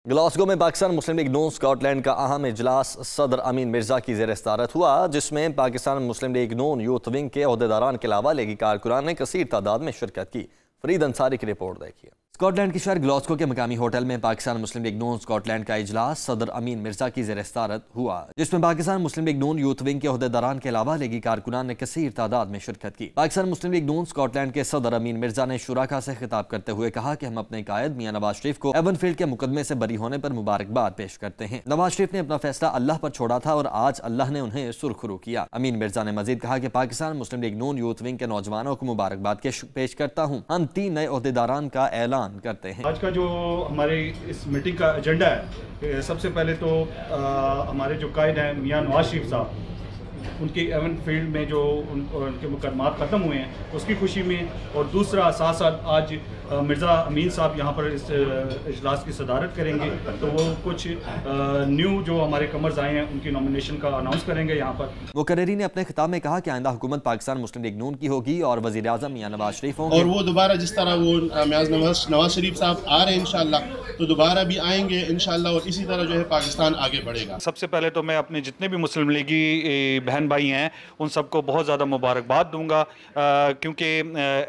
Glasgow में पाकिस्तान मुस्लिम league नून Scotland का अहम इजलास सदर अमीन मिर्जा की ज़ेर सदारत हुआ, जिसमें पाकिस्तान मुस्लिम लीग नून यूथ विंग के अहदेदारान के अलावा लीगी कारकुनान ने कसीर तादाद में शिरकत की। फरीद अंसारी की रिपोर्ट देखिए। स्कॉटलैंड के शहर ग्लासगो के मकामी होटल में पाकिस्तान मुस्लिम लीग नून स्कॉटलैंड का इजलास सदर अमीन मिर्जा की ज़ेर सदारत हुआ, जिसमें पाकिस्तान मुस्लिम लीग नून यूथ विंग के अहदेदारान के अलावा लीगी कारकुनान ने कसीर तादाद में शिरकत की। पाकिस्तान मुस्लिम लीग नून स्कॉटलैंड के सदर अमीन मिर्जा ने शुराका से खिताब करते हुए कहा कि हम अपने कायद मियां नवाज शरीफ को एवनफील्ड के मुकदमे से बरी होने पर मुबारकबाद पेश करते हैं। नवाज शरीफ ने अपना फैसला अल्लाह पर छोड़ा था और आज अल्लाह ने उन्हें सुरखरू किया। अमीन मिर्जा ने मजीद कहा कि पाकिस्तान मुस्लिम लीग नून यूथ विंग के नौजवानों को मुबारकबाद पेश करता हूँ। हम 3 नए अहदेदारान का ऐलान करते हैं। आज का जो हमारे इस मीटिंग का एजेंडा है, सबसे पहले तो हमारे जो कायद हैं मियां नवाज शरीफ साहब, उनकी एवनफील्ड में जो उनके मुकदमात ख़त्म हुए हैं उसकी खुशी में, और दूसरा साथ साथ आज मिर्ज़ा अमीन साहब यहाँ पर इस इजलास की सदारत करेंगे, तो वो कुछ न्यू जो हमारे कमर्स आए हैं उनकी नॉमिनेशन का अनाउंस करेंगे यहाँ पर। मुकर्ररी ने अपने खिताब में कहा कि आइंदा हुकूमत पाकिस्तान मुस्लिम लीग नून की होगी और वज़ीर आज़म मियां नवाज शरीफ होंगे, और वो दोबारा जिस तरह वो नवाज शरीफ साहब आ रहे हैं इंशाल्लाह, तो दोबारा भी आएंगे इंशाल्लाह, और इसी तरह जो है पाकिस्तान आगे बढ़ेगा। सबसे पहले तो मैं अपने जितने भी मुस्लिम लीगी बहन भाई हैं उन सबको बहुत ज़्यादा मुबारकबाद दूंगा, क्योंकि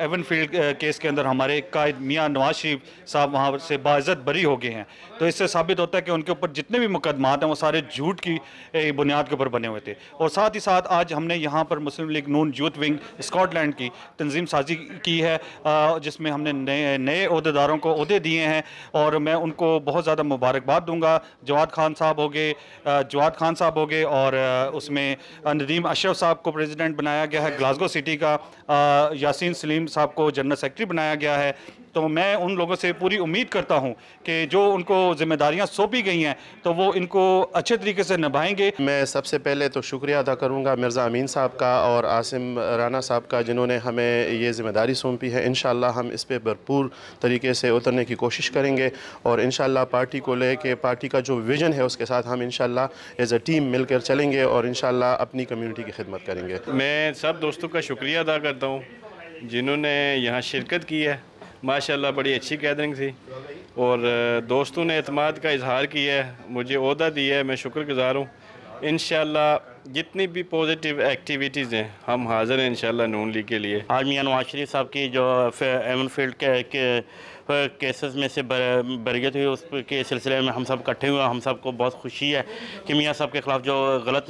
एवनफील्ड केस के अंदर हमारे कायद मियां नवाज शरीफ साहब वहाँ से बाइज़्ज़त बरी हो गए हैं। तो इससे साबित होता है कि उनके ऊपर जितने भी मुकदमात हैं वो सारे झूठ की बुनियाद के ऊपर बने हुए थे। और साथ ही साथ आज हमने यहाँ पर मुस्लिम लीग नून यूथ विंग स्कॉटलैंड की तंजीम साजी की है, जिसमें हमने नए अहदेदारों को अहदे दिए हैं, और मैं उनको बहुत ज़्यादा मुबारकबाद दूंगा। जवाद खान साहब हो गए और उसमें नदीम अशरफ साहब को प्रेसिडेंट बनाया गया है ग्लासगो सिटी का, यासीन सलीम साहब को जनरल सेक्रेटरी बनाया गया है। तो मैं उन लोगों से पूरी उम्मीद करता हूं कि जो उनको जिम्मेदारियां सौंपी गई हैं तो वो इनको अच्छे तरीके से निभाएंगे। मैं सबसे पहले तो शुक्रिया अदा करूंगा मिर्ज़ा अमीन साहब का और आसिम राना साहब का, जिन्होंने हमें ये ज़िम्मेदारी सौंपी है। इंशाल्लाह हम इस पर भरपूर तरीके से उतरने की कोशिश करेंगे, और इंशाल्लाह पार्टी को लेके पार्टी का जो विज़न है उसके साथ हम इंशाल्लाह एज अ टीम मिलकर चलेंगे और इंशाल्लाह अपनी कम्युनिटी की खिदमत करेंगे। मैं सब दोस्तों का शुक्रिया अदा करता हूँ जिन्होंने यहाँ शिरकत की है। माशाल्लाह बड़ी अच्छी गैदरिंग थी और दोस्तों ने एतमाद का इजहार किया है, मुझे ओहदा दिया है, मैं शुक्रगुज़ार हूँ। इंशाल्लाह जितनी भी पॉजिटिव एक्टिविटीज़ हैं हम हाज़िर हैं इंशाल्लाह नून लीग के लिए। आज मियां नवाज शरीफ साहब की जो एवनफील्ड के केसेस में से बरगत हुई उसके सिलसिले में हम सब इकट्ठे हुए। हम सब को बहुत खुशी है कि मियां साहब के ख़िलाफ़ जो गलत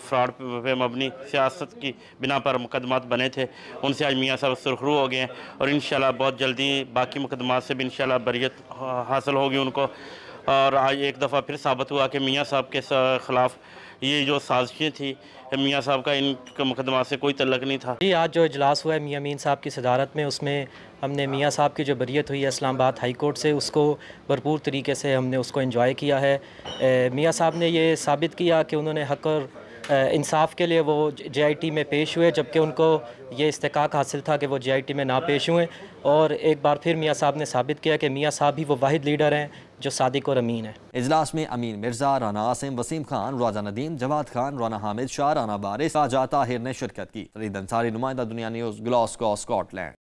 फ्रॉड पे मबनी सियासत की बिना पर मुकदमात बने थे उनसे आज मियां साहब सुरखरू हो गए हैं, और इंशाल्लाह बहुत जल्दी बाकी मुकदमात से भी इंशाल्लाह बरगत हासिल होगी उनको। और आज एक दफ़ा फिर साबित हुआ कि मियां साहब के ख़िलाफ़ ये जो साजिशें थी, मियां साहब का इनका मुकदमा से कोई तल्लक नहीं था। जी, आज जो इजलास हुआ है मियां अमीन साहब की सदारत में, उसमें हमने मियां साहब की जो बरियत हुई है इस्लामाबाद हाई कोर्ट से, उसको भरपूर तरीके से हमने उसको एंजॉय किया है। मियां साहब ने ये साबित किया कि उन्होंने हक़ और इंसाफ के लिए वो JIT में पेश हुए, जबकि उनको ये इस्तेकाक हासिल था कि वो JIT में ना पेश हुए। और एक बार फिर मियां साहब ने साबित किया कि मियां साहब ही वो वाहिद लीडर हैं जो सादिक और अमीन है। इजलास में अमीन मिर्जा, राना आसिम, वसीम खान, राजा नदीम, जवाद खान, राना हामिद शाह, राना बारिस, राजा ताहिर ने शिरकत की। फरीद अंसारी, नुमाइंदा दुनिया न्यूज़, ग्लासगो, स्कॉटलैंड।